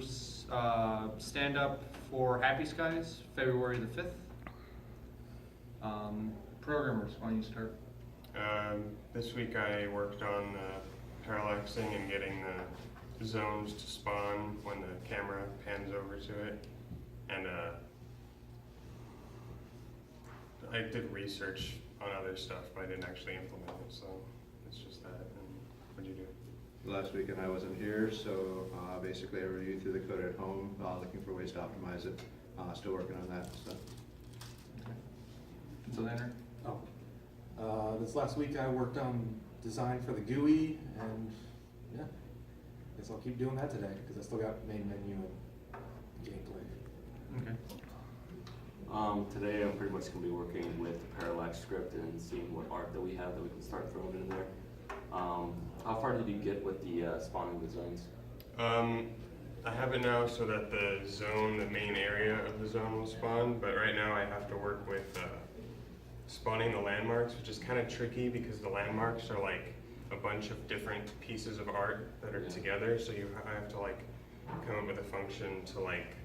stand-up for Happy Skies, February the 5th. Programmers, why don't you start? This week I worked on parallaxing and getting the zones to spawn when the camera pans over to it. And I did research on other stuff, but I didn't actually implement it, so it's just that. And what'd you do? Last weekend I wasn't here, so basically I reviewed through the code at home, looking for ways to optimize it. Still working on that stuff. Okay. So Leonard? This last week I worked on design for the GUI, and yeah, guess I'll keep doing that today because I still got main menu and gameplay. Okay. Today I'm pretty much going to be working with the parallax script and seeing what art that we have that we can start throwing in there. How far did you get with the spawning the zones? I have it now so that the main area of the zone will spawn, but right now I have to work with spawning the landmarks, which is kind of tricky because the landmarks are like a bunch of different pieces of art that are together, so I have to like come up with a function to like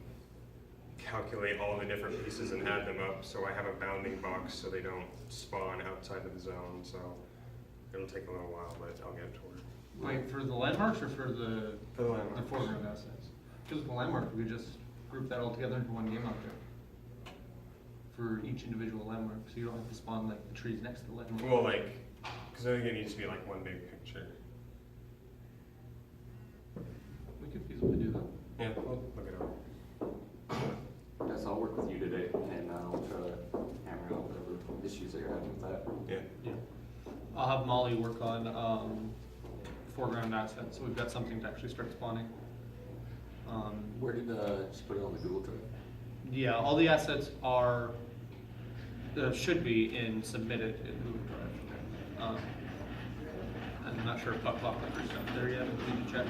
calculate all the different pieces and add them up, so I have a bounding box so they don't spawn outside of the zone, so it'll take a little while, but I'll get to work. Wait, for the landmarks or for the landmarks. foreground assets? Because with the landmark, we could just group that all together into one game object for each individual landmark, so you don't have to spawn like the trees next to the landmark. Well, like, because I think it needs to be like one big picture. We could feasibly do that. Yeah, I'll look it over. Yes, I'll work with you today and I'll try to hammer out whatever issues that you're having with that. Yeah. I'll have Molly work on foreground assets, so we've got something to actually start spawning. Where did she put it on the Google Drive? Yeah, all the assets are should be submitted in Google Drive. I'm not sure if Buck Lock is up there yet. We need to check.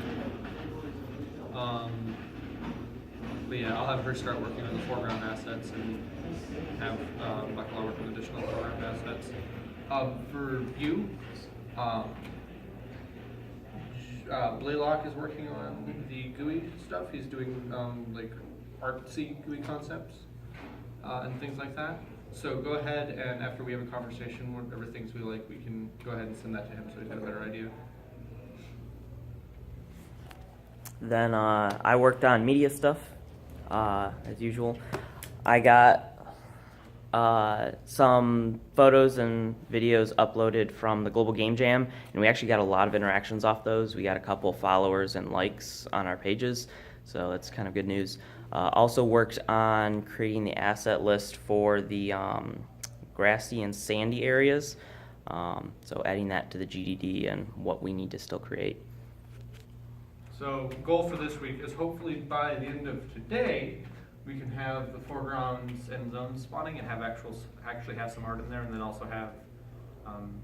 But yeah, I'll have her start working on the foreground assets and have Buck Lock work on additional foreground assets. For you, Blaylock is working on the GUI stuff. He's doing like artsy GUI concepts and things like that. So go ahead and after we have a conversation, whatever things we like, we can go ahead and send that to him so he's got a better idea. Then I worked on media stuff, as usual. I got some photos and videos uploaded from the Global Game Jam, and we actually got a lot of interactions off those. We got a couple followers and likes on our pages, so that's kind of good news. Also worked on creating the asset list for the grassy and sandy areas, so adding that to the GDD and what we need to still create. So goal for this week is hopefully by the end of today, we can have the foregrounds and zones spawning and have actually have some art in there, and then also have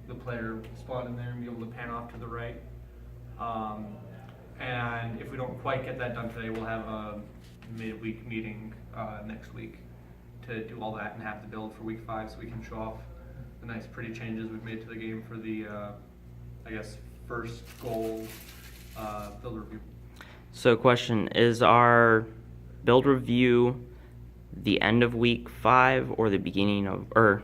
the player spawn in there and be able to pan off to the right. And if we don't quite get that done today, we'll have a midweek meeting next week to do all that and have the build for week 5 so we can show off the nice pretty changes we've made to the game for the I guess first goal build review. So question, is our build review the end of week 5 or the beginning of, or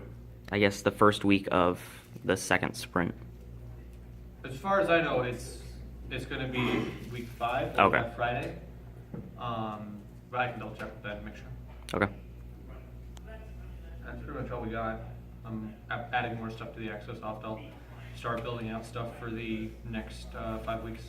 I guess the first week of the second sprint? As far as I know, it's going to be week 5, Okay. that Friday. But I can double check with that and make sure. Okay. That's pretty much all we got. I'm adding more stuff to the Access Opt. I'll start building out stuff for the next 5 weeks.